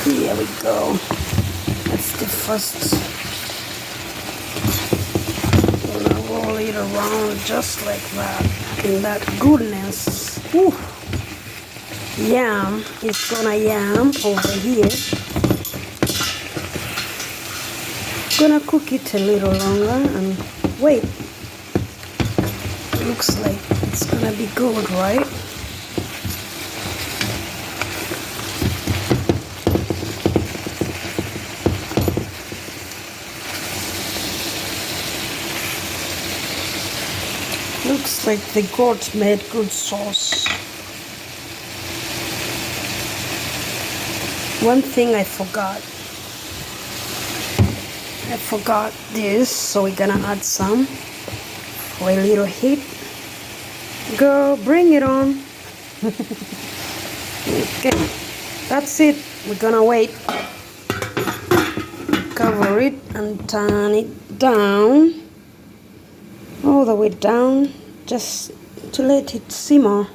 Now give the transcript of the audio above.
Here we go. That's the first. Gonna roll it around just like that. And that goodness. Whew. Yum is gonna yum over here. Gonna cook it a little longer and wait. Looks like it's gonna be good, right? Looks like the goat made good sauce. One thing I forgot this, so we're gonna add some for a little heat. Girl, bring it on. Okay, that's it. We're gonna wait. Cover it and turn it down, all the way down, just to let it simmer.